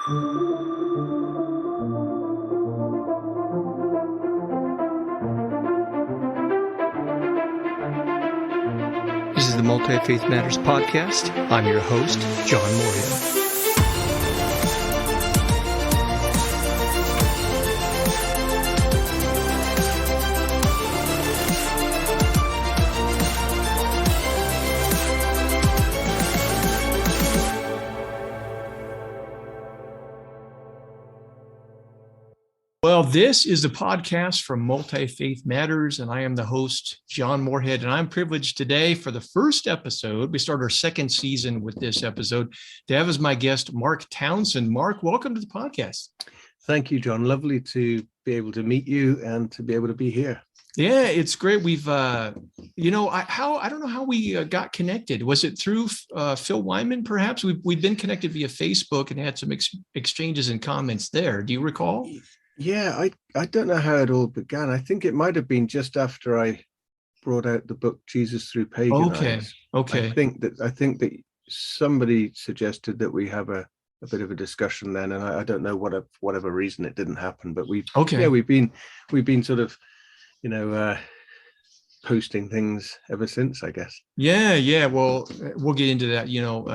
This is the Multi-Faith Matters podcast. I'm your host, John Moorhead. Well, this is the podcast from Multi-Faith Matters, and I am the host, John Moorhead, and I'm privileged today for the first episode. We start our second season with this episode to have as my guest, Mark Townsend. Mark, welcome to the podcast. Thank you, John. Lovely to be able to meet you and to be able to be here. Yeah, it's great. We've, I don't know how we got connected. Was it through Phil Wyman, perhaps? We've been connected via Facebook and had some exchanges and comments there. Do you recall? Yeah, I don't know how it all began. I think it might have been just after I brought out the book Jesus Through Pagan Eyes. Okay. I think that somebody suggested that we have a bit of a discussion then, and I don't know whatever reason it didn't happen, but we've been sort of, posting things ever since, I guess. Yeah. Well, we'll get into that.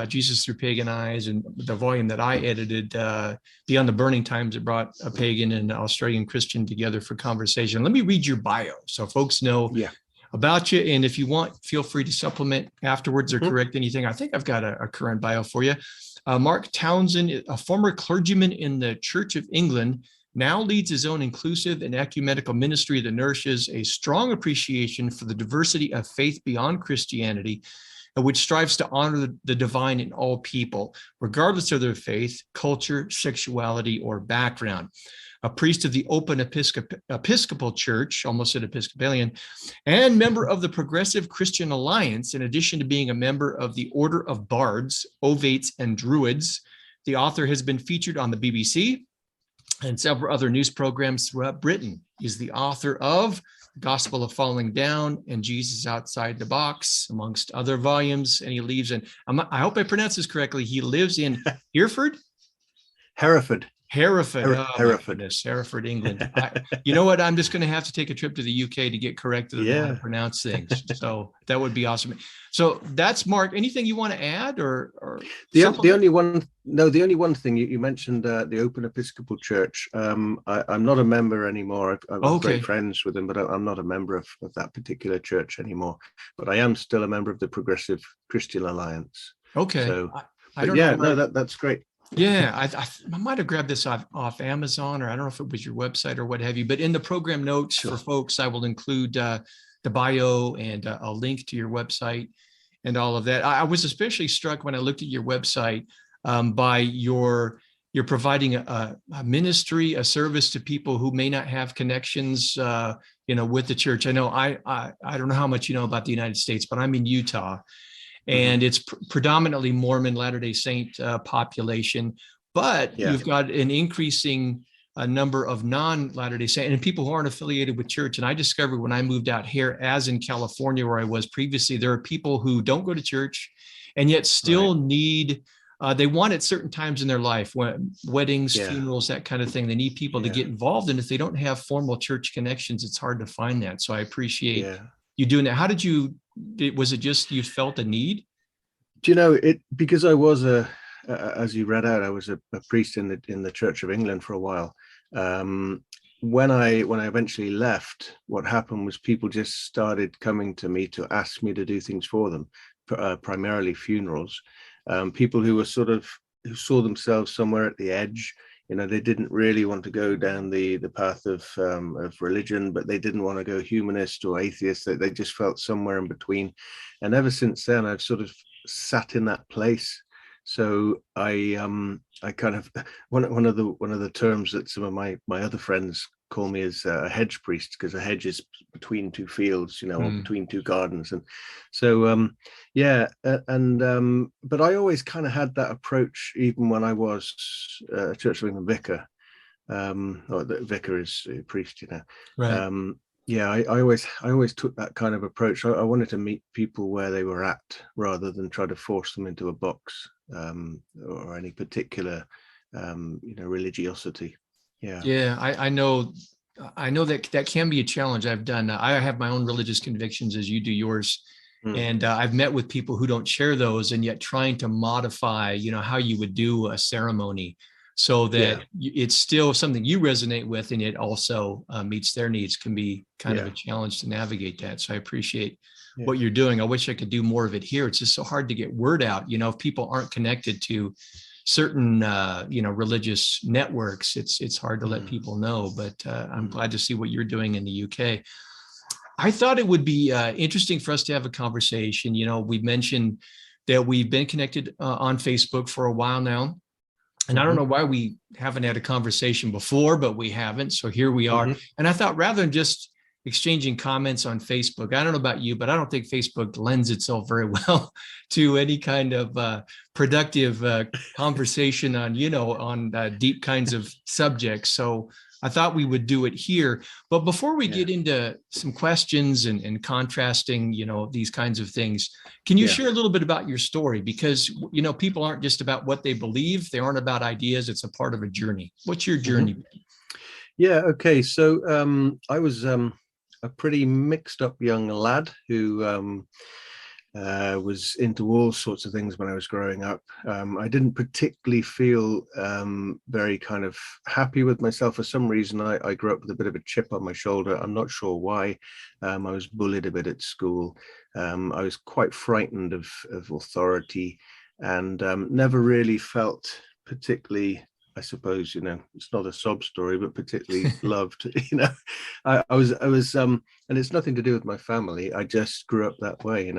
Jesus Through Pagan Eyes and the volume that I edited, Beyond the Burning Times, it brought a pagan and Australian Christian together for conversation. Let me read your bio so folks know about you. And if you want, feel free to supplement afterwards or correct anything. I think I've got a current bio for you. Mark Townsend, a former clergyman in the Church of England, now leads his own inclusive and ecumenical ministry that nourishes a strong appreciation for the diversity of faith beyond Christianity, which strives to honor the divine in all people, regardless of their faith, culture, sexuality, or background. A priest of the Open Episcopal Church, almost said Episcopalian, and member of the Progressive Christian Alliance, in addition to being a member of the Order of Bards, Ovates and Druids. The author has been featured on the BBC and several other news programs throughout Britain. He's the author of The Gospel of Falling Down and Jesus Outside the Box, amongst other volumes. And he lives in, I hope I pronounce this correctly, he lives in Hereford, Hereford, England. You know what? I'm just going to have to take a trip to the UK to get corrected on how to pronounce things. So that would be awesome. So that's Mark. Anything you want to add, or the only one thing you mentioned, the Open Episcopal Church. I'm not a member anymore. I've great friends with them, but I'm not a member of that particular church anymore. But I am still a member of the Progressive Christian Alliance. Okay. So, I don't know. That's great. Yeah, I might have grabbed this off Amazon, or I don't know if it was your website or what have you, but in the program notes for folks, I will include the bio and a link to your website and all of that. I was especially struck when I looked at your website by you're providing a ministry, a service to people who may not have connections, with the church. I know I don't know how much you know about the United States, but I'm in Utah. And it's predominantly Mormon Latter-day Saint population, but you've got an increasing number of non-Latter-day Saint and people who aren't affiliated with church. And I discovered when I moved out here, as in California where I was previously, there are people who don't go to church and yet still need, they want at certain times in their life, weddings, funerals, that kind of thing. They need people to get involved. And if they don't have formal church connections, it's hard to find that. So I appreciate you doing that. How did was it just you felt a need? Do you know it? Because I was as you read out, I was a priest in the Church of England for a while. When I eventually left, what happened was people just started coming to me to ask me to do things for them, primarily funerals. People who who saw themselves somewhere at the edge. They didn't really want to go down the path of religion, but they didn't want to go humanist or atheist. They just felt somewhere in between. And ever since then, I've sort of sat in that place. So I kind of one of the terms that some of my other friends call me is a hedge priest, because a hedge is between two fields, or between two gardens. And so, but I always kind of had that approach, even when I was a Church of England vicar, or the vicar is a priest, Right. I always took that kind of approach. I wanted to meet people where they were at, rather than try to force them into a box, or any particular religiosity. Yeah. Yeah, I know that that can be a challenge. I have my own religious convictions as you do yours. And I've met with people who don't share those, and yet trying to modify, how you would do a ceremony so that it's still something you resonate with, and it also meets their needs, can be kind of a challenge to navigate that. So I appreciate what you're doing. I wish I could do more of it here. It's just so hard to get word out. If people aren't connected to certain, religious networks, it's hard to let people know. But I'm glad to see what you're doing in the UK. I thought it would be interesting for us to have a conversation. We mentioned that we've been connected on Facebook for a while now. And I don't know why we haven't had a conversation before, but we haven't. So here we are. And I thought, rather than just exchanging comments on Facebook, I don't know about you, but I don't think Facebook lends itself very well to any kind of productive conversation on, on deep kinds of subjects. So I thought we would do it here. But before we get into some questions and contrasting, these kinds of things, can you share a little bit about your story? Because, people aren't just about what they believe. They aren't about ideas. It's a part of a journey. What's your journey? Yeah. Okay. So I was a pretty mixed up young lad who was into all sorts of things when I was growing up. I didn't particularly feel very kind of happy with myself. For some reason, I grew up with a bit of a chip on my shoulder. I'm not sure why. I was bullied a bit at school. I was quite frightened of authority, and never really felt particularly, I suppose, it's not a sob story, but particularly loved. I was, and it's nothing to do with my family. I just grew up that way,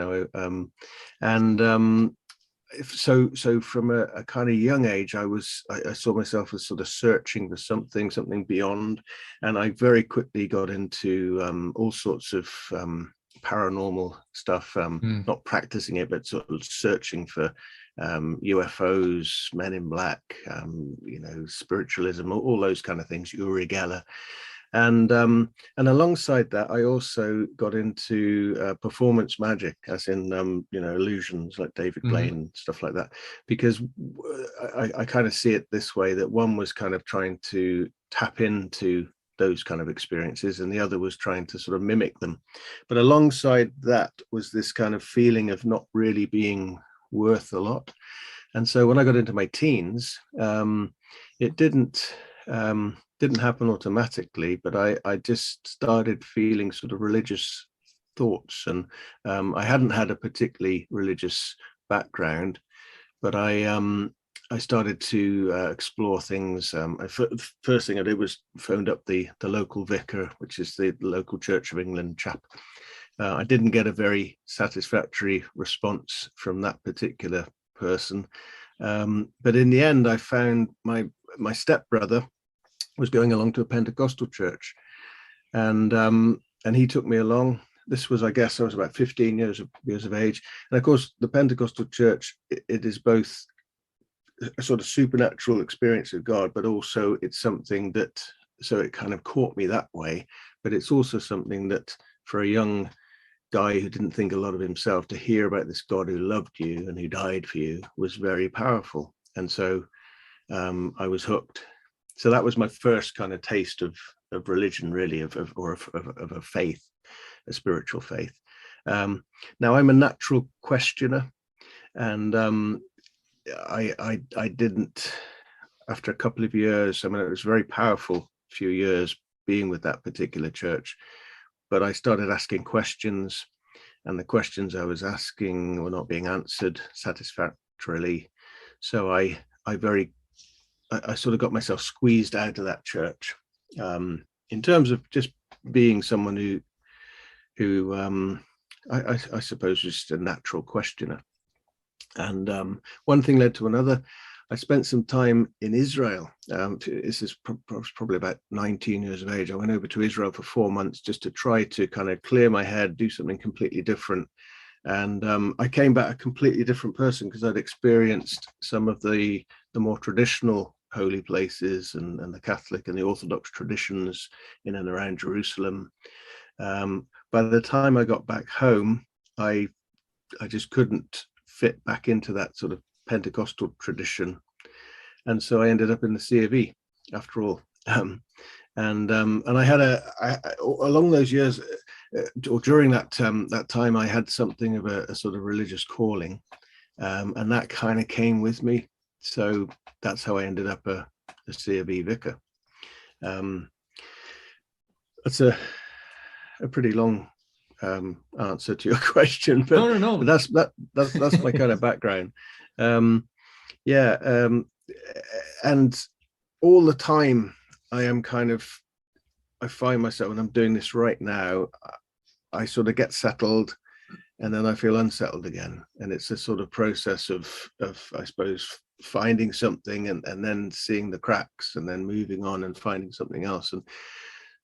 so from a kind of young age, I saw myself as sort of searching for something beyond, and I very quickly got into all sorts of paranormal stuff, not practicing it, but sort of searching for UFOs, Men in Black, spiritualism, all those kind of things, Uri Geller. And alongside that, I also got into performance magic, as in illusions like David Blaine and stuff like that, because I kind of see it this way, that one was kind of trying to tap into those kind of experiences, and the other was trying to sort of mimic them. But alongside that was this kind of feeling of not really being worth a lot. And so when I got into my teens, it didn't happen automatically, but I just started feeling sort of religious thoughts, and I hadn't had a particularly religious background, but I started to explore things. First thing I did was phoned up the local vicar, which is the local Church of England chap. I didn't get a very satisfactory response from that particular person, but in the end, I found my stepbrother was going along to a Pentecostal church, and he took me along. This was, I guess, I was about 15 years of age, and of course, the Pentecostal church, it is both a sort of supernatural experience of God, but also it's something that, so it kind of caught me that way, but it's also something that for a young guy who didn't think a lot of himself, to hear about this God who loved you and who died for you was very powerful. And so I was hooked. So that was my first kind of taste of religion, really, of a faith, a spiritual faith. Now I'm a natural questioner, and I didn't, after a couple of years, it was a very powerful few years being with that particular church, but I started asking questions, and the questions I was asking were not being answered satisfactorily. So I sort of got myself squeezed out of that church, in terms of just being someone who I suppose was just a natural questioner. And one thing led to another. I spent some time in Israel. This is probably about 19 years of age. I went over to Israel for 4 months just to try to kind of clear my head, do something completely different. And I came back a completely different person, because I'd experienced some of the more traditional holy places and the Catholic and the Orthodox traditions in and around Jerusalem. By the time I got back home, I just couldn't fit back into that sort of Pentecostal tradition. and so I ended up in the C of E after all. And I had along those years, or during that time, I had something of a sort of religious calling, and that kind of came with me. So that's how I ended up a C of E vicar. That's a pretty long answer to your question, but No. that's my kind of background. And all the time I find myself, and I'm doing this right now, I sort of get settled and then I feel unsettled again. And it's a sort of process of I suppose, finding something and then seeing the cracks and then moving on and finding something else. And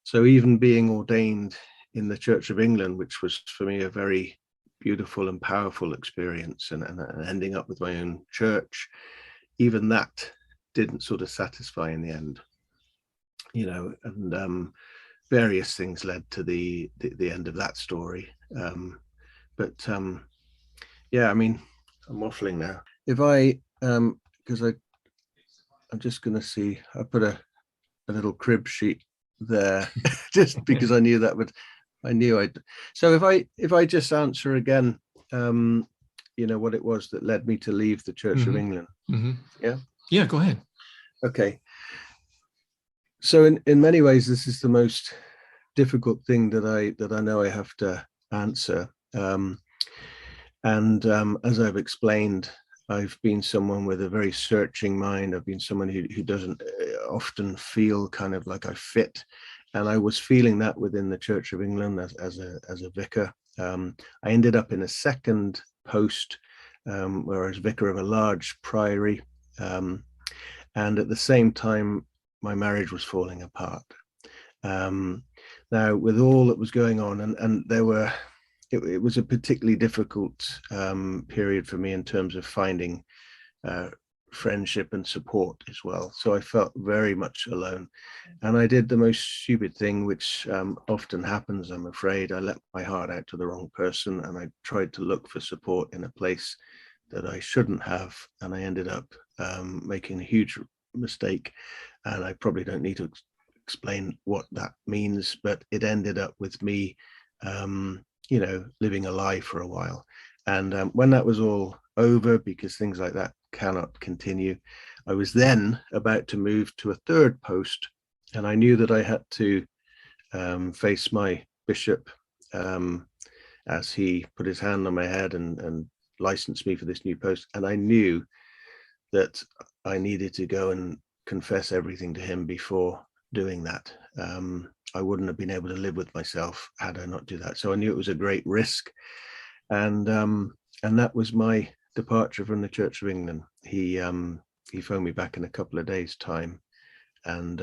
so even being ordained in the Church of England, which was for me a very beautiful and powerful experience, and ending up with my own church, even that didn't sort of satisfy in the end, and various things led to the end of that story. But I mean, I'm waffling now. If I because I'm just going to see, I put a little crib sheet there just because I knew I'd. So if I just answer again, what it was that led me to leave the Church of England. Yeah, go ahead. Okay. So in many ways, this is the most difficult thing that I know I have to answer. As I've explained, I've been someone with a very searching mind. I've been someone who doesn't often feel kind of like I fit. And I was feeling that within the Church of England as a vicar. I ended up in a second post where I was vicar of a large priory. And at the same time, my marriage was falling apart. Now, with all that was going on, and it was a particularly difficult period for me in terms of finding friendship and support as well. So I felt very much alone, and I did the most stupid thing, which often happens, I'm afraid. I let my heart out to the wrong person, and I tried to look for support in a place that I shouldn't have, and I ended up making a huge mistake. And I probably don't need to explain what that means, but it ended up with me living a lie for a while. And when that was all over, because things like that cannot continue, I was then about to move to a third post, and I knew that I had to face my bishop as he put his hand on my head and licensed me for this new post. And I knew that I needed to go and confess everything to him before doing that. I wouldn't have been able to live with myself had I not do that. So I knew it was a great risk, and that was my departure from the Church of England. He phoned me back in a couple of days' time, and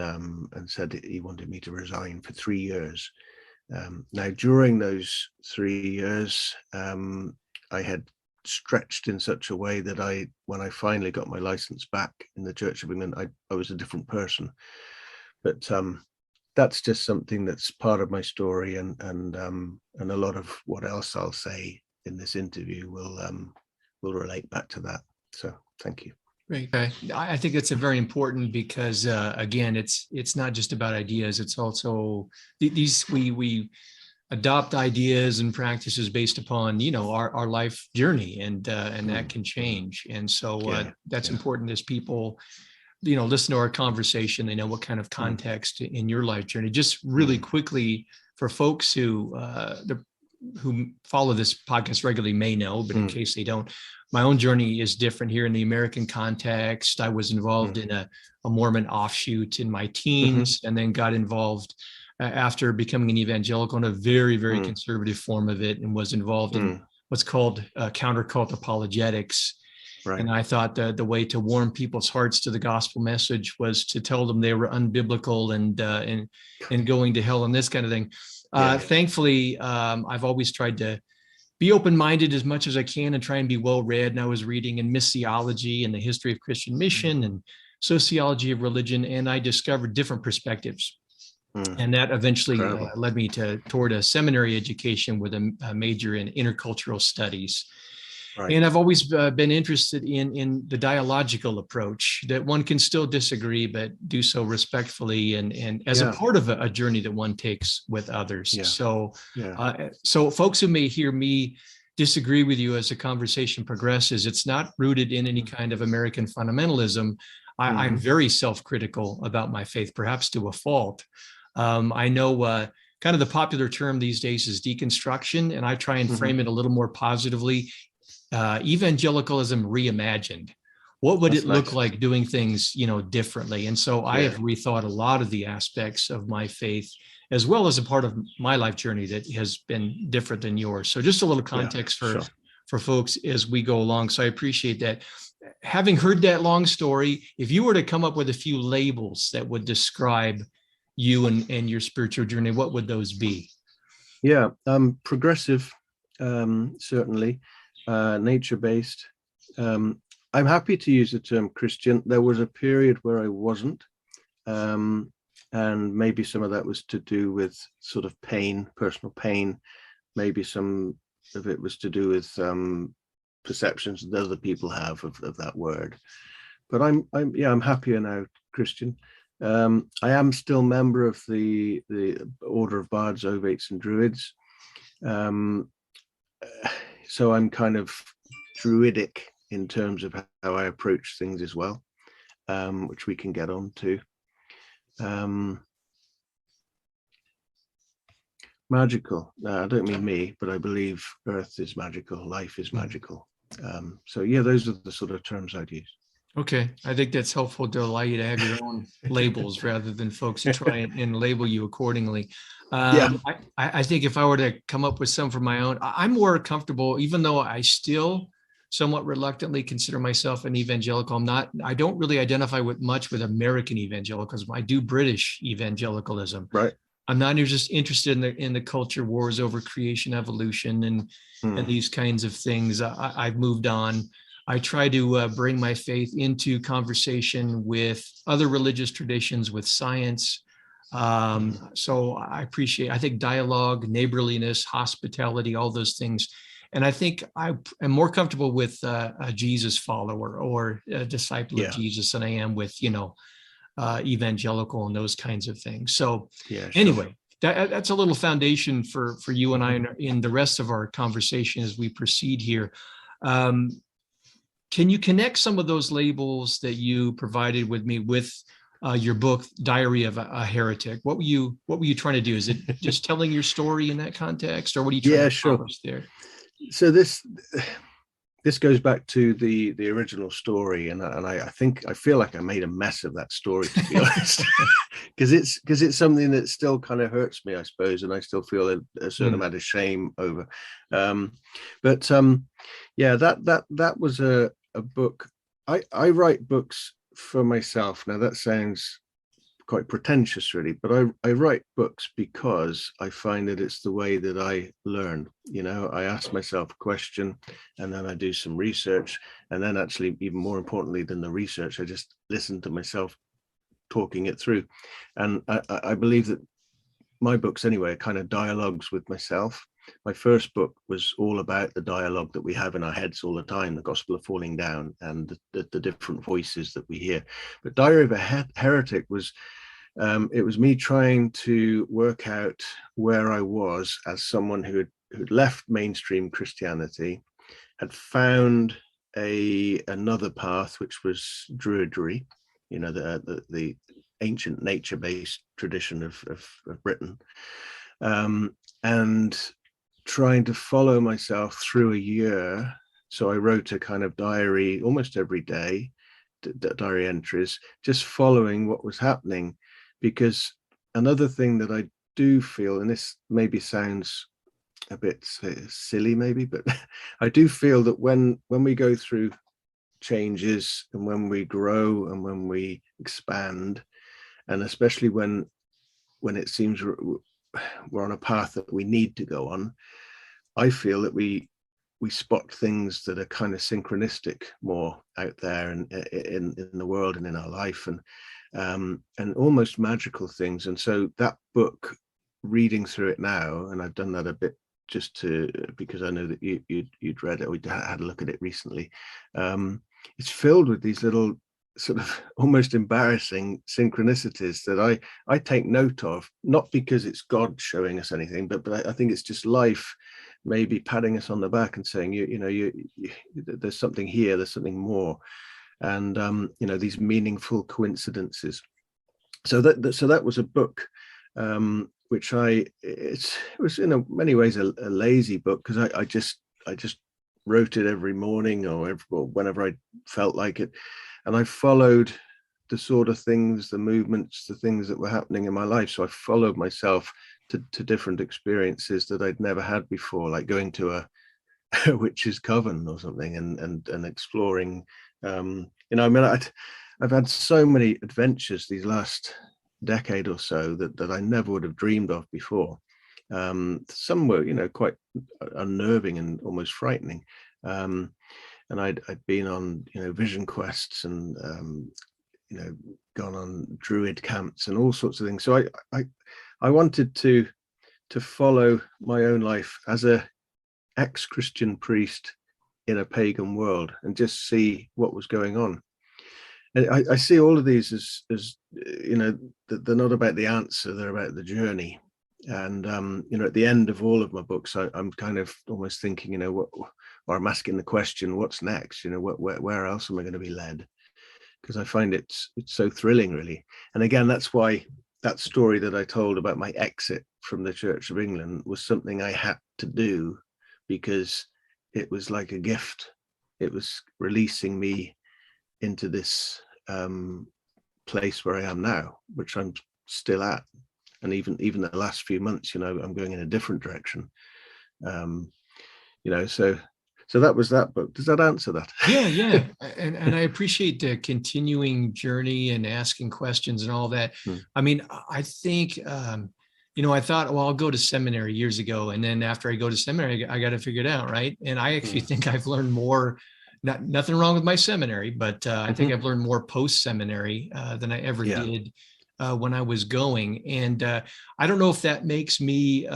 said he wanted me to resign for 3 years. Now, during those 3 years, I had stretched in such a way that when I finally got my license back in the Church of England, I was a different person. But that's just something that's part of my story, and a lot of what else I'll say in this interview will relate back to that. So thank you. Great. I think it's a very important, because again, it's not just about ideas. It's also these we adopt ideas and practices based upon our life journey, and that can change. And so that's important as people listen to our conversation. They know what kind of context in your life journey. Just really quickly, for folks who follow this podcast regularly may know, but in case they don't, my own journey is different here in the American context. I was involved in a Mormon offshoot in my teens, and then got involved after becoming an evangelical in a very, very conservative form of it, and was involved in what's called countercult apologetics. Right. And I thought the way to warm people's hearts to the gospel message was to tell them they were unbiblical and going to hell and this kind of thing. Thankfully, I've always tried to be open-minded as much as I can and try and be well-read. And I was reading in missiology and the history of Christian mission and sociology of religion, and I discovered different perspectives. And that eventually led me toward a seminary education with a major in intercultural studies. Right. And I've always been interested in the dialogical approach, that one can still disagree, but do so respectfully and as a part of a journey that one takes with others. Yeah. So, Yeah. so folks who may hear me disagree with you as the conversation progresses, it's not rooted in any kind of American fundamentalism. I'm very self-critical about my faith, perhaps to a fault. I know kind of the popular term these days is deconstruction, and I try and frame it a little more positively. Evangelicalism reimagined. What would it look like doing things, differently? And so I have rethought a lot of the aspects of my faith, as well as a part of my life journey that has been different than yours. So just a little context for folks as we go along. So I appreciate that. Having heard that long story, if you were to come up with a few labels that would describe you and your spiritual journey, what would those be? Yeah, progressive, certainly. Nature-based. I'm happy to use the term Christian. There was a period where I wasn't, and maybe some of that was to do with sort of pain, personal pain. Maybe some of it was to do with perceptions that other people have of that word. But I'm happier now, Christian. I am still member of the Order of Bards, Ovates and Druids. So I'm kind of Druidic in terms of how I approach things as well, which we can get on to. Magical. I don't mean me, but I believe Earth is magical, life is magical. So yeah, those are the sort of terms I'd use. Okay, I think that's helpful to allow you to have your own labels rather than folks try and label you accordingly. I think if I were to come up with some for my own, I'm more comfortable, even though I still somewhat reluctantly consider myself an evangelical. I don't really identify much with American evangelicalism. I do British evangelicalism. Right. I'm not just interested in the culture wars over creation, evolution, and these kinds of things. I've moved on. I try to bring my faith into conversation with other religious traditions, with science. So I think dialogue, neighborliness, hospitality, all those things. And I think I am more comfortable with a Jesus follower or a disciple of Jesus than I am with, evangelical and those kinds of things. So anyway, that's a little foundation for you and I in the rest of our conversation as we proceed here. Can you connect some of those labels that you provided with me with your book, Diary of a Heretic? What were you trying to do? Is it just telling your story in that context, or what are you trying to accomplish there? So this goes back to the original story, and I feel like I made a mess of that story, to be honest, because it's something that still kind of hurts me, I suppose, and I still feel a certain amount of shame over. That was a book. I write books for myself. Now that sounds quite pretentious, really, but I write books because I find that it's the way that I learn. I ask myself a question, and then I do some research, and then actually, even more importantly than the research, I just listen to myself talking it through. And I believe that my books, anyway, are kind of dialogues with myself. My first book was all about the dialogue that we have in our heads all the time, the gospel of falling down and the different voices that we hear. But Diary of a Heretic was, it was me trying to work out where I was as someone who'd left mainstream Christianity, had found another path, which was Druidry, the ancient nature-based tradition of Britain, and trying to follow myself through a year. So I wrote a kind of diary almost every day, diary entries, just following what was happening. Because another thing that I do feel, and this maybe sounds a bit silly maybe, but I do feel that when we go through changes, and when we grow, and when we expand, and especially when it seems we're on a path that we need to go on, I feel that we spot things that are kind of synchronistic more out there and in the world and in our life, and almost magical things. And so that book, reading through it now, and I've done that a bit just to, because I know that you'd read it or had a look at it recently. It's filled with these little sort of almost embarrassing synchronicities that I take note of, not because it's God showing us anything, but I think it's just life maybe patting us on the back and saying, there's something here, there's something more. And these meaningful coincidences. So that was a book, which it was in many ways a lazy book, because I just wrote it every morning or whenever I felt like it, and I followed the sort of things, the movements, the things that were happening in my life. So I followed myself to different experiences that I'd never had before, like going to a witch's coven or something, and exploring. I've had so many adventures these last decade or so that I never would have dreamed of before. Some were, quite unnerving and almost frightening. And I'd been on, vision quests and, gone on druid camps and all sorts of things. So I wanted to follow my own life as a ex-Christian priest in a pagan world and just see what was going on. And I see all of these as they're not about the answer, they're about the journey. And at the end of all of my books, I'm kind of almost thinking, or I'm asking the question, what's next? Where else am I going to be led? Because I find it's so thrilling, really. And again, that's why that story that I told about my exit from the Church of England was something I had to do, because it was like a gift. It was releasing me into this place where I am now, which I'm still at. And even the last few months, I'm going in a different direction. So that was that book. Does that answer that? Yeah. And I appreciate the continuing journey and asking questions and all that. I mean, I think, I thought, well, I'll go to seminary years ago. And then after I go to seminary, I got to figure it out, right? And I actually think I've learned more, nothing wrong with my seminary, but I think I've learned more post-seminary than I ever did when I was going. And I don't know if that makes me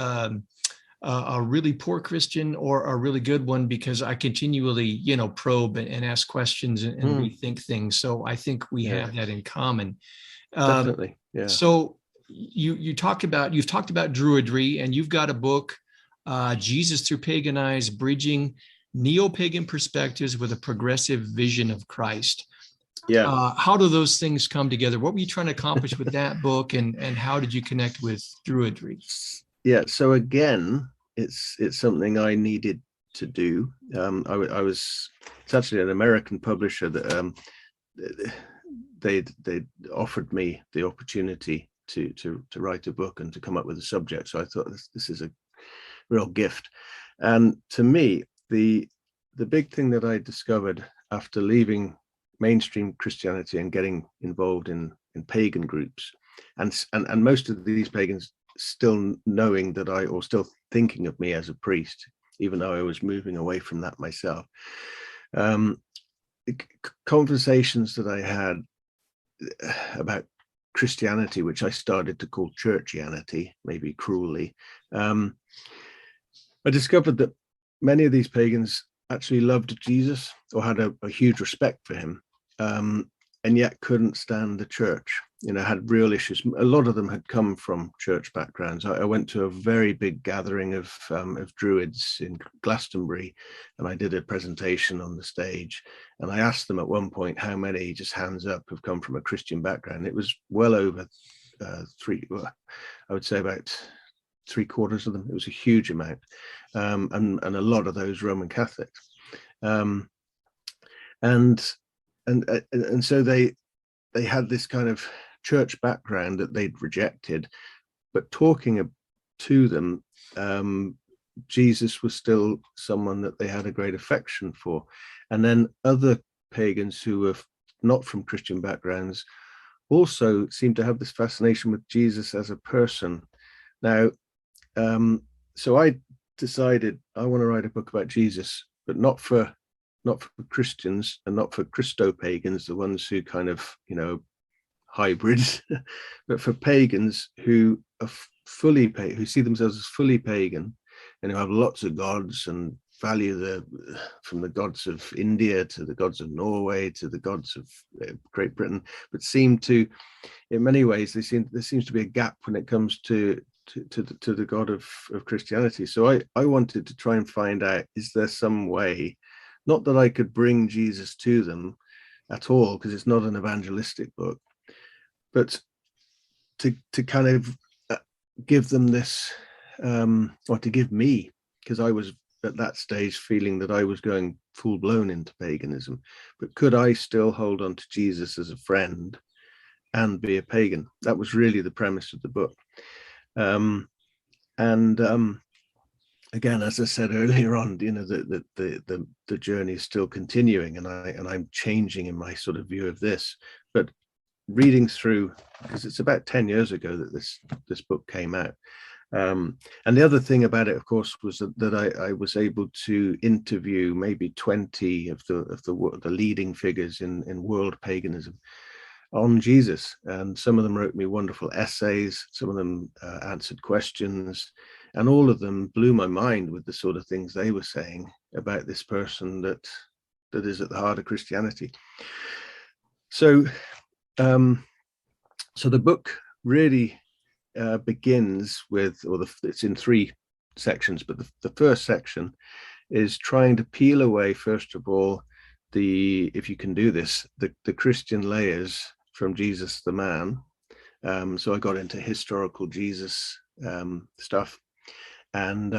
a really poor Christian or a really good one, because I continually, probe and ask questions and rethink things. So I think we have that in common. Definitely. Yeah. So you've talked about Druidry, and you've got a book, Jesus Through Pagan Eyes, Bridging Neo-Pagan Perspectives with a Progressive Vision of Christ. Yeah. How do those things come together? What were you trying to accomplish with that book, and how did you connect with Druidry? Yeah. So again, it's something I needed to do. It's actually an American publisher that they offered me the opportunity to write a book and to come up with a subject. So I thought this is a real gift. And to me, the big thing that I discovered after leaving mainstream Christianity and getting involved in pagan groups, and most of these pagans still knowing that or still thinking of me as a priest, even though I was moving away from that myself. Conversations that I had about Christianity, which I started to call Churchianity, maybe cruelly, I discovered that many of these pagans actually loved Jesus or had a huge respect for him, and yet couldn't stand the church, had real issues. A lot of them had come from church backgrounds. I went to a very big gathering of Druids in Glastonbury, and I did a presentation on the stage, and I asked them at one point how many, just hands up, have come from a Christian background. It was well over I would say about 3/4 of them. It was a huge amount, and a lot of those Roman Catholics, and so they had this kind of church background that they'd rejected, but talking to them, Jesus was still someone that they had a great affection for. And then other pagans who were not from Christian backgrounds also seemed to have this fascination with Jesus as a person. Now, so I decided I want to write a book about Jesus, but not for Christians and not for Christo-pagans, the ones who kind of, hybrids, but for pagans who are who see themselves as fully pagan and who have lots of gods and value from the gods of India to the gods of Norway to the gods of Great Britain, but seem to, in many ways, there seems to be a gap when it comes to the God of Christianity. So I wanted to try and find out, is there some way, not that I could bring Jesus to them at all, because it's not an evangelistic book, but to kind of give them this, or to give me, because I was at that stage feeling that I was going full blown into paganism, but could I still hold on to Jesus as a friend and be a pagan? That was really the premise of the book. Again, as I said earlier on, you know, the journey is still continuing, and I'm changing in my sort of view of this. But reading through, because it's about 10 years ago that this book came out. And the other thing about it, of course, was that I was able to interview maybe 20 of the leading figures in world paganism on Jesus, and some of them wrote me wonderful essays, some of them answered questions, and all of them blew my mind with the sort of things they were saying about this person that is at the heart of Christianity. So so the book really begins with, it's in 3 sections, but the first section is trying to peel away, first of all, if you can do this, the Christian layers from Jesus the man. So I got into historical Jesus stuff, and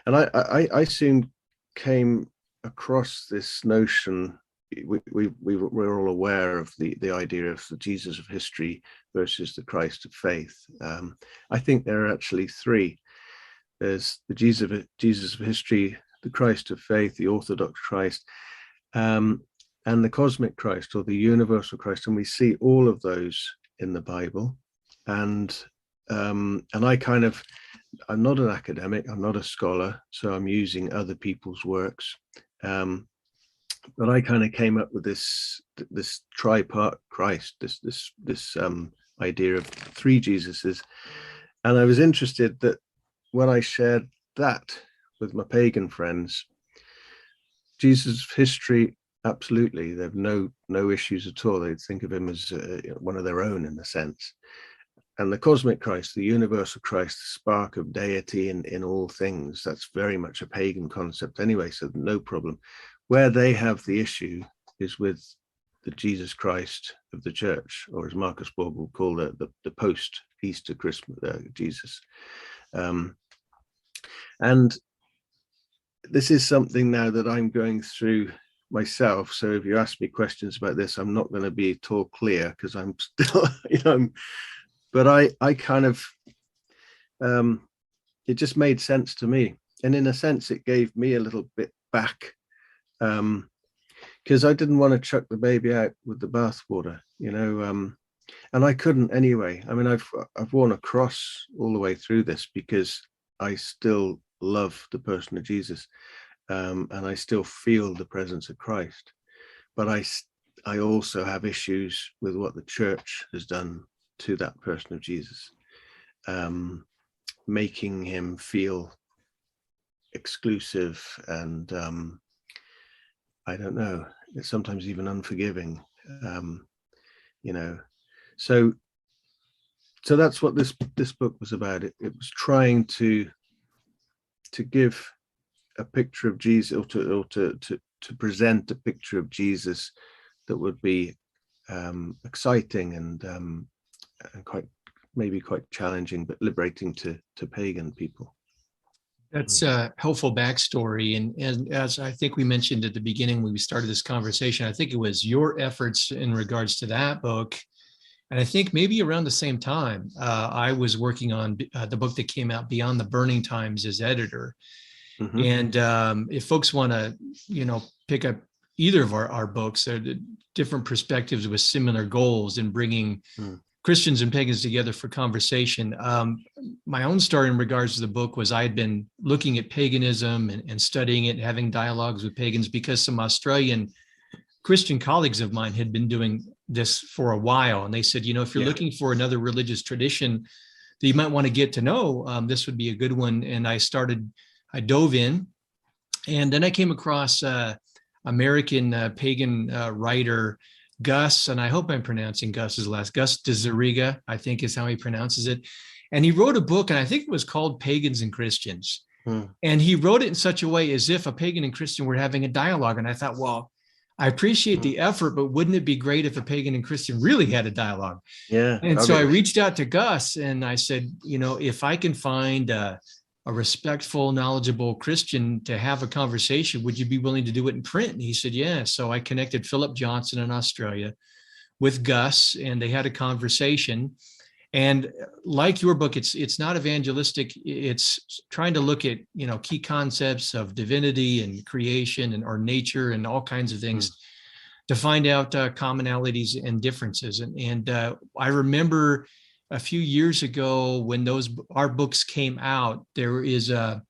I soon came across this notion. We're all aware of the idea of the Jesus of history versus the Christ of faith. I think there are actually 3. There's the Jesus of history, the Christ of faith, the Orthodox Christ, and the cosmic Christ, or the universal Christ. And we see all of those in the Bible. And I kind of, I'm not an academic, I'm not a scholar, so I'm using other people's works. But I kind of came up with this tripart Christ, this idea of 3 Jesuses. And I was interested that when I shared that with my pagan friends, Jesus' history, absolutely, they have no issues at all. They'd think of him as one of their own, in a sense. And the cosmic Christ, the universal Christ, the spark of deity in all things, that's very much a pagan concept anyway, so no problem. Where they have the issue is with the Jesus Christ of the church, or as Marcus Borg will call the post-Easter Christmas Jesus. And this is something now that I'm going through myself. So if you ask me questions about this, I'm not going to be at all clear, because I'm still, but I kind of, it just made sense to me. And in a sense, it gave me a little bit back, because I didn't want to chuck the baby out with the bathwater, and I couldn't anyway. I mean, I've worn a cross all the way through this, because I still love the person of Jesus, and I still feel the presence of Christ. But I also have issues with what the church has done to that person of Jesus, making him feel exclusive and I don't know, it's sometimes even unforgiving, So that's what this book was about. It was trying to give a picture of Jesus, or to present a picture of Jesus that would be exciting and quite challenging, but liberating to pagan people. That's a helpful backstory. And as I think we mentioned at the beginning when we started this conversation, I think it was your efforts in regards to that book. And I think maybe around the same time, I was working on the book that came out, Beyond the Burning Times, as editor. Mm-hmm. And if folks want to, pick up either of our books, they're different perspectives with similar goals in bringing Christians and pagans together for conversation. My own story in regards to the book was I had been looking at paganism and studying it, having dialogues with pagans, because some Australian Christian colleagues of mine had been doing this for a while. And they said, if you're looking for another religious tradition that you might want to get to know, this would be a good one. And I started I dove in, and then I came across American pagan writer Gus, and I hope I'm pronouncing Gus's last, Gus de Zariga, I think is how he pronounces it. And he wrote a book, and I think it was called Pagans and Christians. And he wrote it in such a way as if a pagan and Christian were having a dialogue. And I thought, well, I appreciate the effort, but wouldn't it be great if a pagan and Christian really had a dialogue? Yeah. And so I reached out to Gus and I said, if I can find a respectful, knowledgeable Christian to have a conversation, would you be willing to do it in print? And he said, yeah. So I connected Philip Johnson in Australia with Gus, and they had a conversation. And like your book, it's not evangelistic. It's trying to look at, key concepts of divinity and creation or nature and all kinds of things to find out commonalities and differences. And I remember a few years ago when our books came out, there is an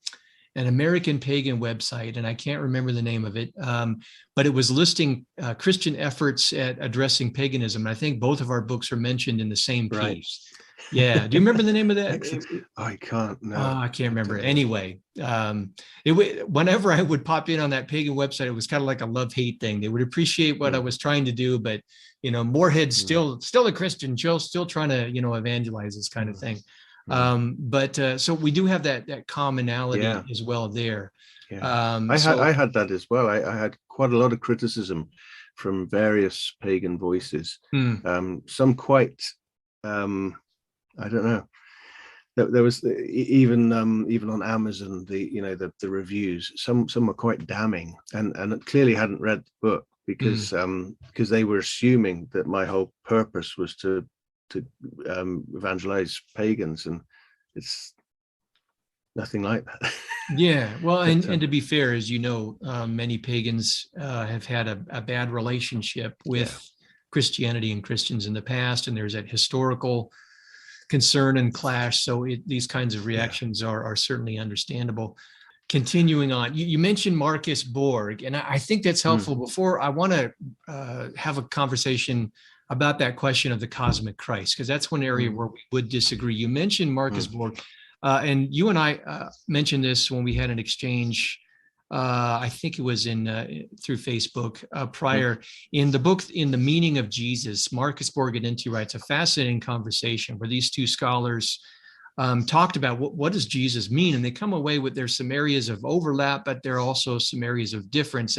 American pagan website, and I can't remember the name of it, but it was listing Christian efforts at addressing paganism. And I think both of our books are mentioned in the same piece. Right. Yeah. Do you remember the name of that? I can't. No, I can't remember. Anyway, whenever I would pop in on that pagan website, it was kind of like a love-hate thing. They would appreciate what I was trying to do, but Moorhead's still a Christian, still trying to evangelize, this kind of thing. But so we do have that commonality as well there. Yeah. I had that as well. I had quite a lot of criticism from various pagan voices. Some quite. I don't know. There was even on Amazon, the reviews. Some were quite damning, and clearly hadn't read the book because they were assuming that my whole purpose was to evangelize pagans, and it's nothing like that. Yeah, well, and to be fair, as you know, many pagans have had a bad relationship with Christianity and Christians in the past, and there's that historical concern and clash. So these kinds of reactions are certainly understandable. Continuing on, you mentioned Marcus Borg, and I think that's helpful. Before I want to have a conversation about that question of the cosmic Christ, because that's one area where we would disagree. You mentioned Marcus Borg, and you and I mentioned this when we had an exchange. I think it was through Facebook prior. In the book, In the Meaning of Jesus, Marcus Borg at NT writes a fascinating conversation where these two scholars talked about what does Jesus mean, and they come away with there's some areas of overlap, but there are also some areas of difference.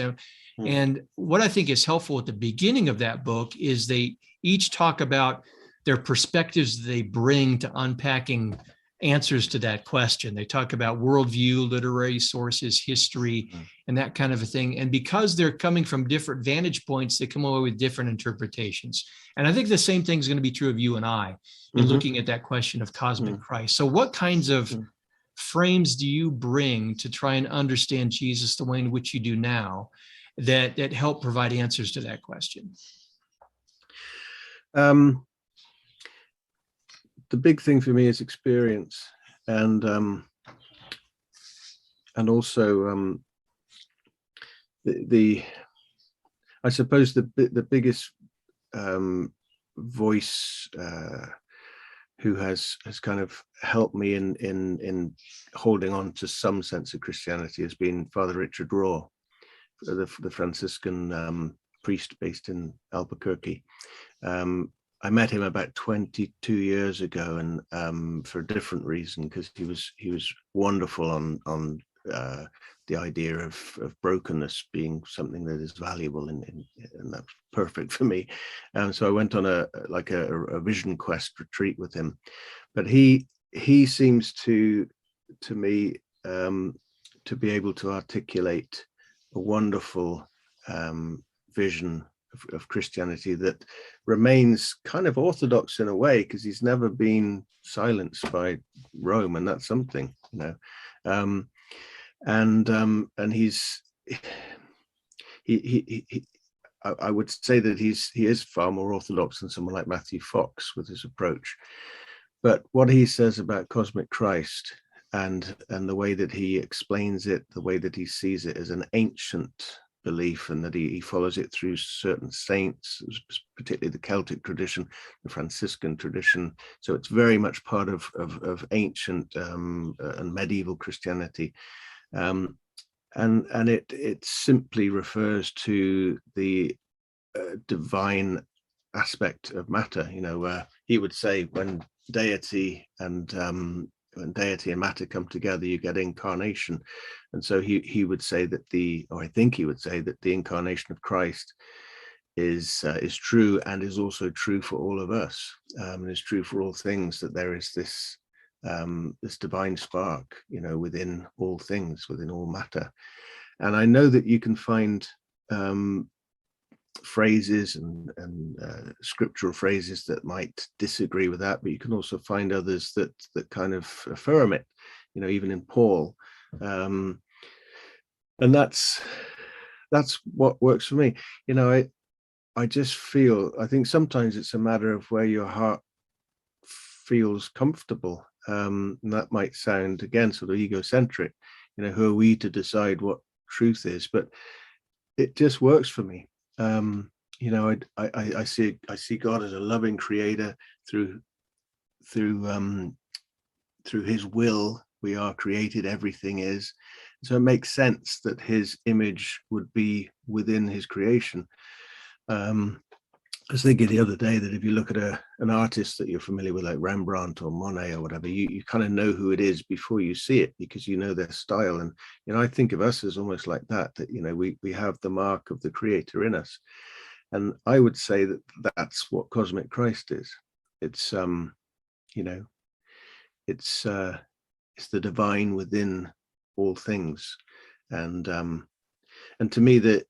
And what I think is helpful at the beginning of that book is they each talk about their perspectives they bring to unpacking answers to that question. They talk about worldview, literary sources, history, and that kind of a thing. And because they're coming from different vantage points, they come away with different interpretations. And I think the same thing is going to be true of you and I in looking at that question of cosmic Christ. So what kinds of frames do you bring to try and understand Jesus the way in which you do now that help provide answers to that question? The big thing for me is experience, and also I suppose the biggest voice who has kind of helped me in holding on to some sense of Christianity has been Father Richard Raw, the Franciscan priest based in Albuquerque. I met him about 22 years ago, and for a different reason, because he was wonderful on the idea of brokenness being something that is valuable, and that's perfect for me. So I went on a vision quest retreat with him, but he seems to me to be able to articulate a wonderful vision of Christianity that remains kind of orthodox in a way, because he's never been silenced by Rome, and that's something, and he's I would say that he is far more orthodox than someone like Matthew Fox with his approach. But what he says about cosmic Christ and the way that he explains it, the way that he sees it as an ancient belief, and that he follows it through certain saints, particularly the Celtic tradition, the Franciscan tradition. So it's very much part of ancient and medieval Christianity. And it simply refers to the divine aspect of matter. He would say when deity and matter come together, you get incarnation. And so he would say that I think he would say that the incarnation of Christ is true, and is also true for all of us, and is true for all things, that there is this divine spark, within all things, within all matter. And I know that you can find phrases and scriptural phrases that might disagree with that, but you can also find others that kind of affirm it, even in Paul, and that's what works for me. I just feel, I think sometimes it's a matter of where your heart feels comfortable. And that might sound, again, sort of egocentric. Who are we to decide what truth is? But it just works for me. I see God as a loving creator. Through his will, we are created, everything is. So it makes sense that his image would be within his creation. I was thinking the other day that if you look at an artist that you're familiar with, like Rembrandt or Monet or whatever, you kind of know who it is before you see it, because you know their style. And I think of us as almost like that we have the mark of the creator in us. And I would say that that's what cosmic Christ is. It's it's the divine within all things. And to me, the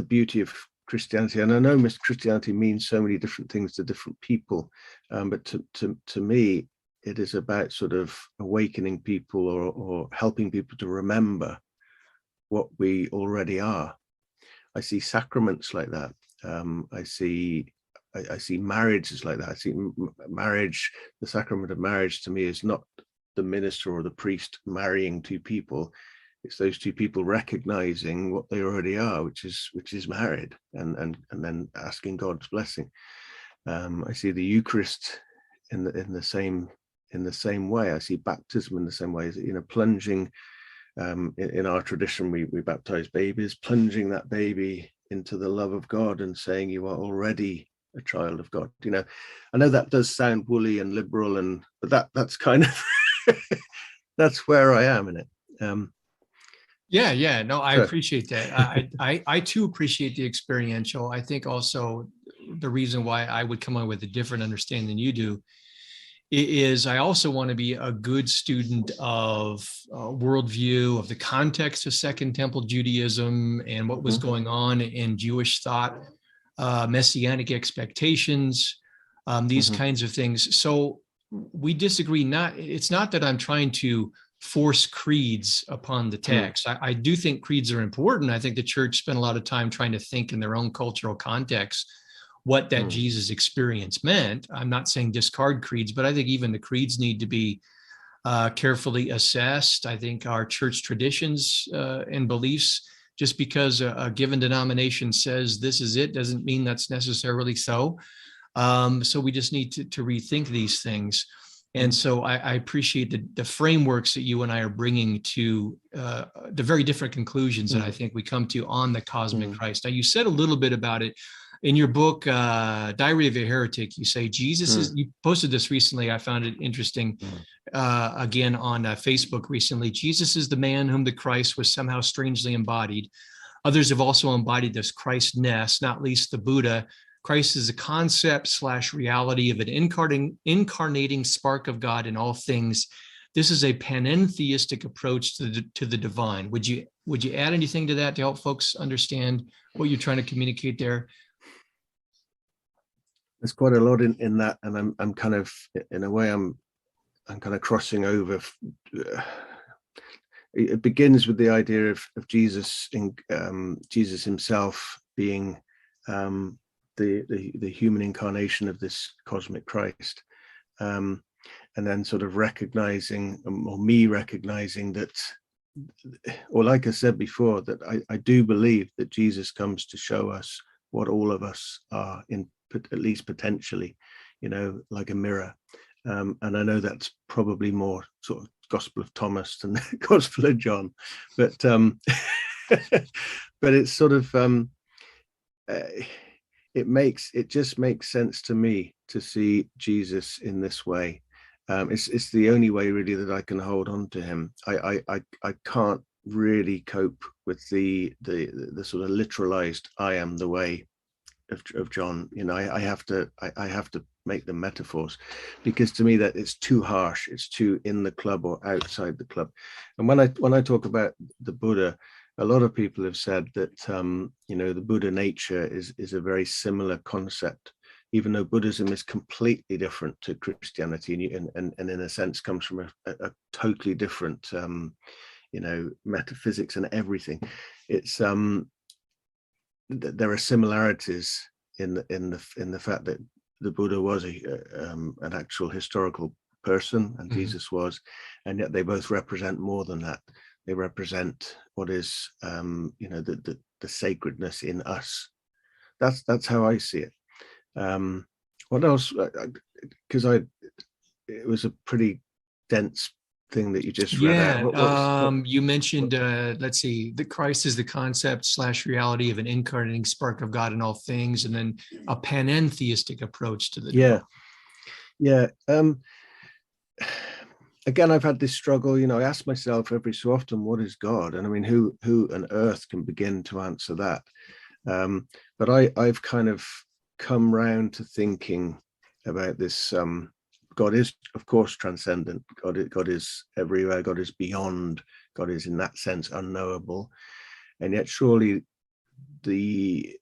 beauty of Christianity, and I know Christianity means so many different things to different people, but to me, it is about sort of awakening people or helping people to remember what we already are. I see sacraments like that. I see marriage is like that. I see marriage, the sacrament of marriage, to me is not the minister or the priest marrying two people. It's those two people recognizing what they already are, which is married, and then asking God's blessing. I see the Eucharist in the same way. I see baptism in the same way. Plunging. In our tradition, we baptize babies, plunging that baby into the love of God and saying you are already a child of God. I know that does sound woolly and liberal, but that's kind of that's where I am in it. Yeah. No, I Sure. appreciate that. I too appreciate the experiential. I think also the reason why I would come on with a different understanding than you do is I also want to be a good student of worldview, of the context of Second Temple Judaism and what was going on in Jewish thought, messianic expectations, these kinds of things. So we disagree. It's not that I'm trying to force creeds upon the text. I do think creeds are important. I think the church spent a lot of time trying to think in their own cultural context what that Jesus experience meant. I'm not saying discard creeds, but I think even the creeds need to be carefully assessed. I think our church traditions and beliefs, just because a given denomination says this is it, doesn't mean that's necessarily so. So we just need to rethink these things. And so I appreciate the frameworks that you and I are bringing to the very different conclusions that I think we come to on the cosmic Christ. Now, you said a little bit about it in your book, Diary of a Heretic. You say Jesus is, you posted this recently. I found it interesting, again, on Facebook recently. Jesus is the man whom the Christ was somehow strangely embodied. Others have also embodied this Christ-ness, not least the Buddha. Christ is a concept / reality of an incarnating spark of God in all things. This is a panentheistic approach to the divine. Would you add anything to that to help folks understand what you're trying to communicate there? There's quite a lot in that, and I'm kind of, in a way, I'm kind of crossing over. It begins with the idea of Jesus, Jesus himself being the human incarnation of this cosmic Christ, and then sort of recognizing, or me recognizing that, or like I said before, that I do believe that Jesus comes to show us what all of us are, at least potentially, like a mirror. And I know that's probably more sort of Gospel of Thomas and the Gospel of John, but but it's sort of it just makes sense to me to see Jesus in this way. It's the only way really that I can hold on to him. I can't really cope with the sort of literalized "I am the way" of John. You know, I have to make them metaphors, because to me that it's too harsh. It's too in the club or outside the club. And when I talk about the Buddha, a lot of people have said that you know, the Buddha nature is a very similar concept, even though Buddhism is completely different to Christianity, and in a sense comes from a totally different you know, metaphysics and everything. It's there are similarities in the fact that the Buddha was an actual historical person, and Jesus was, and yet they both represent more than that. They represent what is you know, the sacredness in us. That's how I see it. What else? Because it was a pretty dense thing that you just read out. You mentioned let's see, that Christ is the concept / reality of an incarnating spark of God in all things, and then a panentheistic approach to the divine. Yeah. Again, I've had this struggle. You know, I ask myself every so often, what is God? And I mean, who on earth can begin to answer that? But I've kind of come round to thinking about this. God is, of course, transcendent. God is everywhere. God is beyond. God is, in that sense, unknowable. And yet, surely, the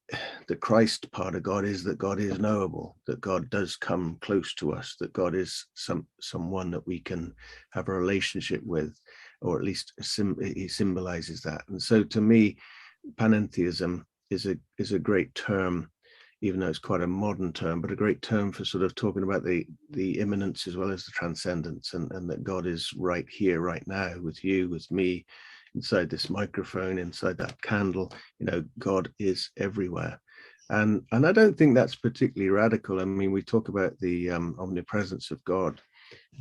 Christ part of God is that God is knowable. That God does come close to us. That God is someone that we can have a relationship with, or at least he symbolizes that. And so, to me, panentheism is a great term, even though it's quite a modern term, but a great term for sort of talking about the immanence as well as the transcendence, and that God is right here, right now, with you, with me, inside this microphone, inside that candle. You know, God is everywhere. And I don't think that's particularly radical. I mean, we talk about the omnipresence of God.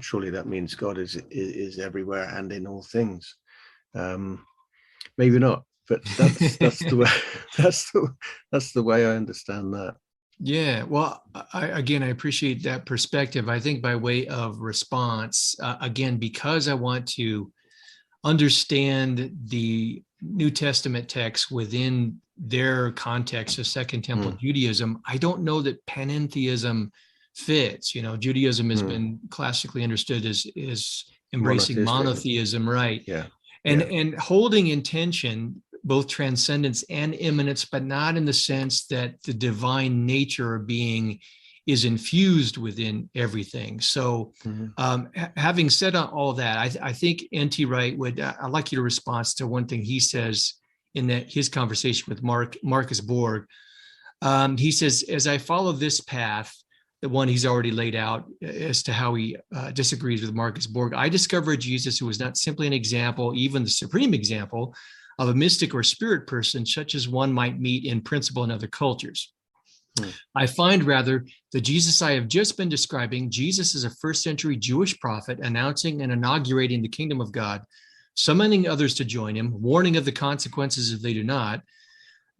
Surely that means God is everywhere and in all things. Maybe not, but that's the way that's the way I understand that. Yeah, well, I appreciate that perspective. I think by way of response, again, because I want to understand the New Testament text within their context of Second Temple Judaism, I don't know that panentheism fits. You know, Judaism has been classically understood as embracing monotheism, right? Yeah. And holding in tension both transcendence and immanence, but not in the sense that the divine nature of being is infused within everything. So having said all that, I think N.T. Wright would, I'd like you to respond to one thing he says in his conversation with Marcus Borg. He says, as I follow this path, the one he's already laid out as to how he disagrees with Marcus Borg, I discovered Jesus who was not simply an example, even the supreme example, of a mystic or spirit person, such as one might meet in principle in other cultures. I find rather the Jesus I have just been describing, Jesus is a first century Jewish prophet announcing and inaugurating the kingdom of God, summoning others to join him, warning of the consequences if they do not,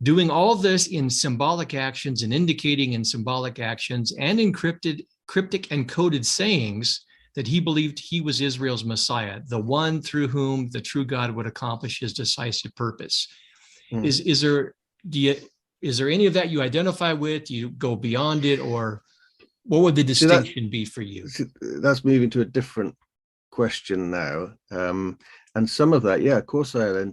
doing all this in symbolic actions and indicating in symbolic actions and in cryptic and coded sayings that he believed he was Israel's Messiah, the one through whom the true God would accomplish his decisive purpose. Is there any of that you identify with? Do you go beyond it, or what would the distinction be for you? That's moving to a different question now. And some of that, yeah, of course, I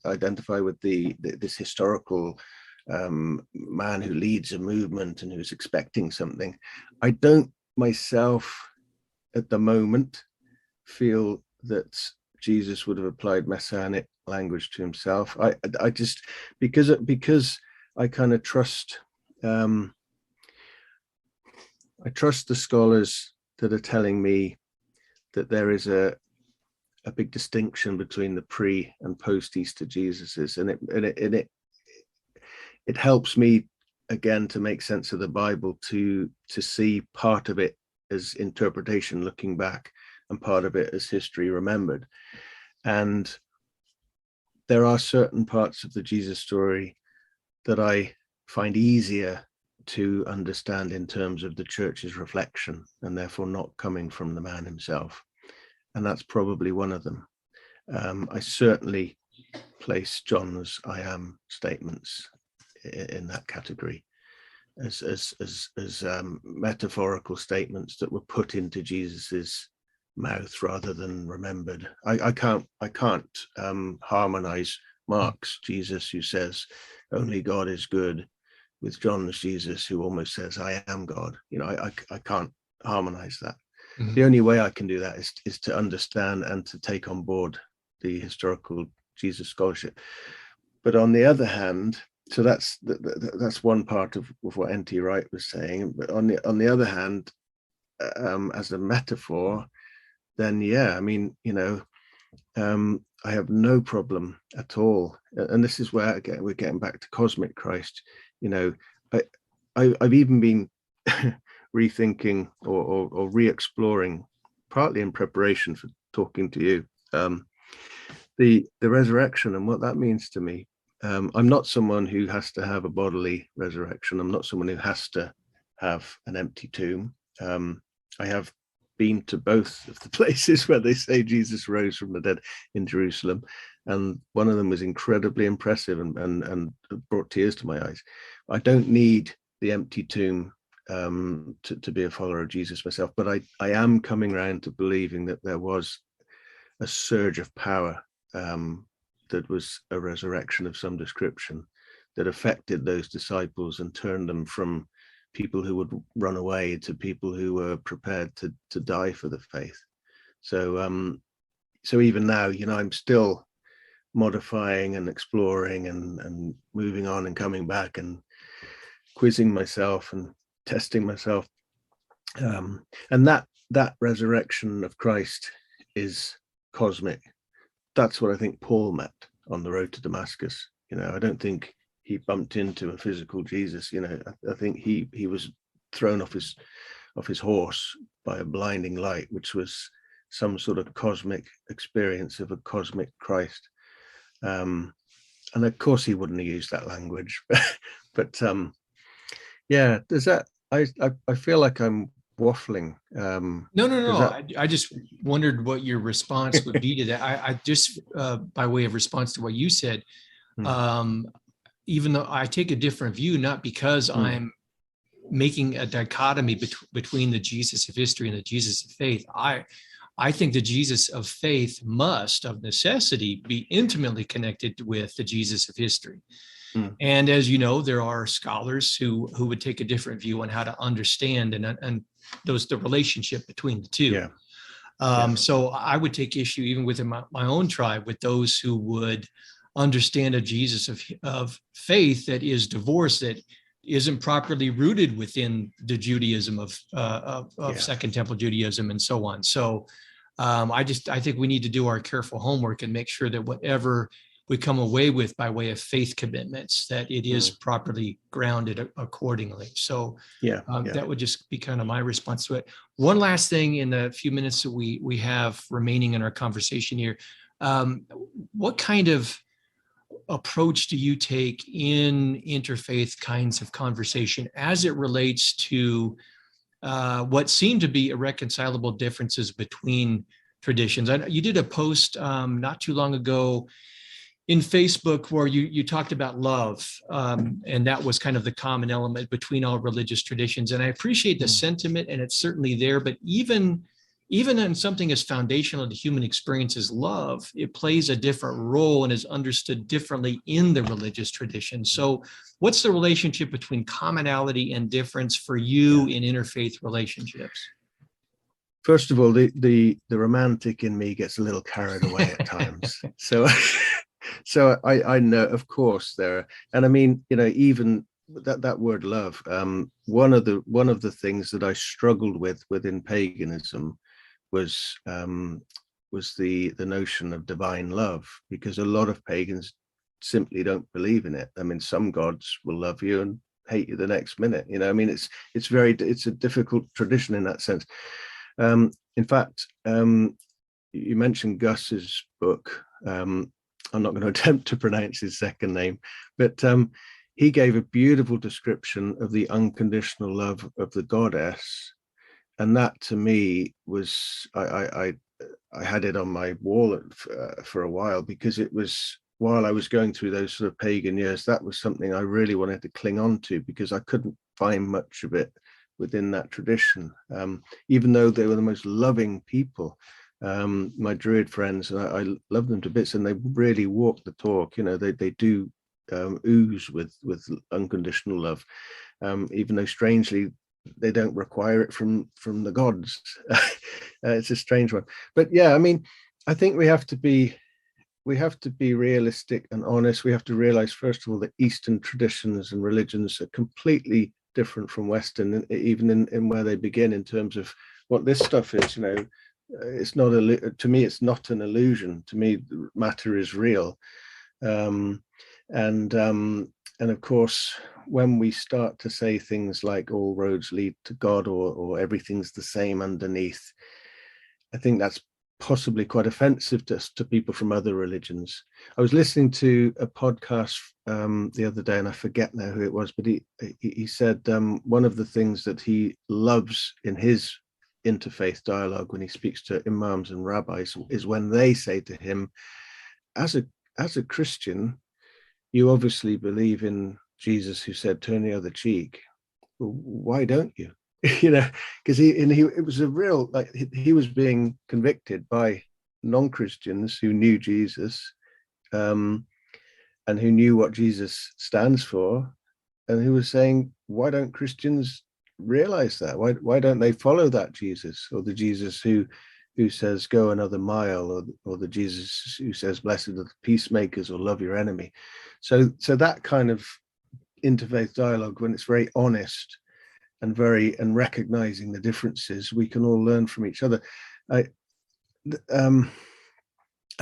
identify with this historical man who leads a movement and who's expecting something. I don't myself, at the moment, feel that Jesus would have applied messianic language to himself. I just because I kind of trust I trust the scholars that are telling me that there is a big distinction between the pre and post Easter Jesuses, and it helps me again to make sense of the Bible, to see part of it as interpretation looking back, and part of it as history remembered. And there are certain parts of the Jesus story that I find easier to understand in terms of the church's reflection, and therefore not coming from the man himself. And that's probably one of them. I certainly place John's "I am" statements in that category as metaphorical statements that were put into Jesus's mouth rather than remembered. I can't harmonize Mark's Jesus, who says only God is good, with John's Jesus, who almost says I am God. I can't harmonize that. Mm-hmm. The only way I can do that is to understand and to take on board the historical Jesus scholarship. But on the other hand, so that's one part of what N.T. Wright was saying. But on the other hand, as a metaphor, then yeah, I mean, I have no problem at all. And this is where again we're getting back to cosmic Christ. I've even been rethinking or re-exploring, partly in preparation for talking to you, the resurrection and what that means to me. I'm not someone who has to have a bodily resurrection. I'm not someone who has to have an empty tomb. I have been to both of the places where they say Jesus rose from the dead in Jerusalem, and one of them was incredibly impressive and brought tears to my eyes. I don't need the empty tomb to be a follower of Jesus myself, but I am coming around to believing that there was a surge of power that was a resurrection of some description that affected those disciples and turned them from people who would run away to people who were prepared to die for the faith. So even now, I'm still modifying and exploring and moving on and coming back and quizzing myself and testing myself. And that resurrection of Christ is cosmic. That's what I think Paul met on the road to Damascus. I don't think he bumped into a physical Jesus. I think he was thrown off his horse by a blinding light, which was some sort of cosmic experience of a cosmic Christ. And of course he wouldn't have used that language, but yeah, does that, I feel like I'm waffling. No. I just wondered what your response would be to that. I just, by way of response to what you said, even though I take a different view, not because I'm making a dichotomy between the Jesus of history and the Jesus of faith. I think the Jesus of faith must, of necessity, be intimately connected with the Jesus of history. And as you know, there are scholars who would take a different view on how to understand and the relationship between the two. So I would take issue even within my own tribe with those who would understand a Jesus of faith that is divorced, that isn't properly rooted within the Judaism of Second Temple Judaism and so on. So I think we need to do our careful homework and make sure that whatever we come away with by way of faith commitments, that it is properly grounded accordingly. So that would just be kind of my response to it. One last thing in the few minutes that we have remaining in our conversation here, what kind of approach do you take in interfaith kinds of conversation as it relates to what seem to be irreconcilable differences between traditions? You did a post not too long ago in Facebook where you talked about love, and that was kind of the common element between all religious traditions. And I appreciate the sentiment, and it's certainly there, but even in something as foundational to human experience as love, it plays a different role and is understood differently in the religious tradition. So what's the relationship between commonality and difference for you in interfaith relationships? First of all, the romantic in me gets a little carried away at times. So I know, of course, there, and I mean, even that word love, one of the things that I struggled with within paganism was the notion of divine love, because a lot of pagans simply don't believe in it. I mean, some gods will love you and hate you the next minute. I mean, it's a difficult tradition in that sense. In fact, you mentioned Gus's book. I'm not going to attempt to pronounce his second name, but he gave a beautiful description of the unconditional love of the goddess. And that to me was, I had it on my wall for a while, because it was, while I was going through those sort of pagan years, that was something I really wanted to cling on to, because I couldn't find much of it within that tradition. Even though they were the most loving people, my Druid friends, and I love them to bits, and they really walk the talk. You know, they do ooze with unconditional love, even though strangely they don't require it from the gods. It's a strange one, but yeah, I mean, I think we have to be realistic and honest. We have to realize, first of all, that Eastern traditions and religions are completely different from Western, even in where they begin, in terms of what this stuff is. You know, it's not to me, it's not an illusion. To me, matter is real. And of course, when we start to say things like all roads lead to God, or everything's the same underneath, I think that's possibly quite offensive to people from other religions. I was listening to a podcast the other day, and I forget now who it was, but he said one of the things that he loves in his interfaith dialogue when he speaks to imams and rabbis is when they say to him, as a Christian, you obviously believe in Jesus, who said, turn the other cheek. Well, why don't you? You know, because it was a real, like, he was being convicted by non-Christians who knew Jesus, and who knew what Jesus stands for, and who was saying, why don't Christians realize that? Why don't they follow that Jesus, or the Jesus who says go another mile, or the Jesus who says blessed are the peacemakers, or love your enemy? So that kind of interfaith dialogue, when it's very honest and recognizing the differences, we can all learn from each other. I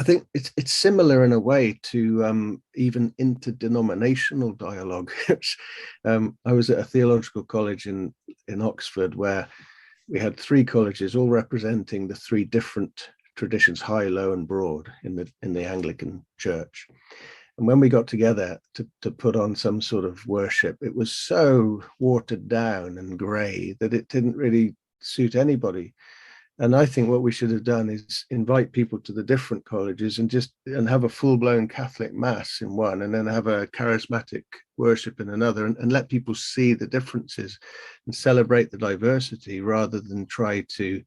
think it's similar in a way to even interdenominational dialogue. I was at a theological college in Oxford, where we had 3 colleges, all representing the 3 different traditions, high, low, and broad, in the Anglican Church. And when we got together to put on some sort of worship, it was so watered down and grey that it didn't really suit anybody. And I think what we should have done is invite people to the different colleges and have a full-blown Catholic mass in one, and then have a charismatic worship in another, and let people see the differences and celebrate the diversity, rather than try to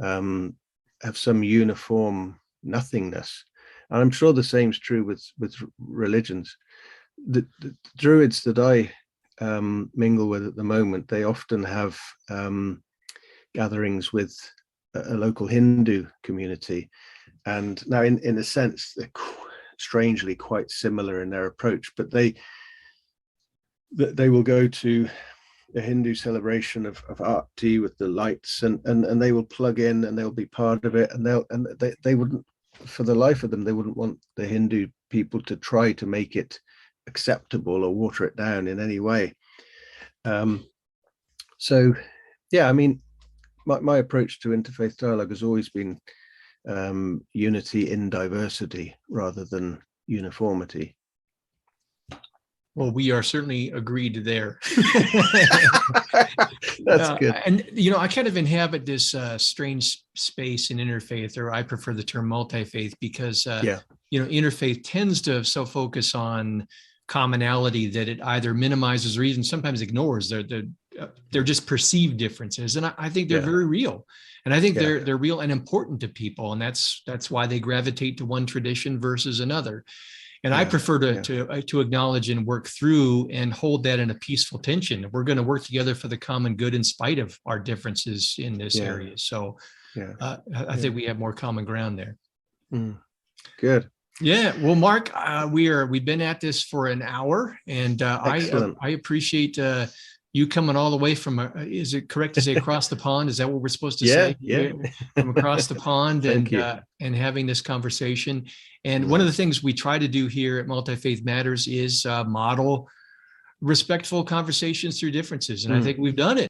have some uniform nothingness. And I'm sure the same is true with religions. The Druids that I mingle with at the moment, they often have gatherings with a local Hindu community, and now in a sense they're strangely quite similar in their approach, but they will go to a Hindu celebration of Aarti with the lights, and they will plug in, and they'll be part of it, and they wouldn't, for the life of them, they wouldn't want the Hindu people to try to make it acceptable or water it down in any way. So yeah, I mean, my approach to interfaith dialogue has always been unity in diversity rather than uniformity. Well, we are certainly agreed there. That's good. And, you know, I kind of inhabit this strange space in interfaith, or I prefer the term multifaith, because, you know, interfaith tends to so focus on commonality that it either minimizes or even sometimes ignores they're just perceived differences. And I think they're very real. And I think they're real and important to people. And that's why they gravitate to one tradition versus another. And I prefer to acknowledge and work through and hold that in a peaceful tension. We're going to work together for the common good in spite of our differences in this area. So I think we have more common ground there. Good. Yeah. Well, Mark, we've been at this for an hour, and I appreciate you coming all the way from, is it correct to say across the pond? Is that what we're supposed to say? Yeah. From across the pond, and having this conversation. And one of the things we try to do here at Multi-Faith Matters is model respectful conversations through differences. And I think we've done it.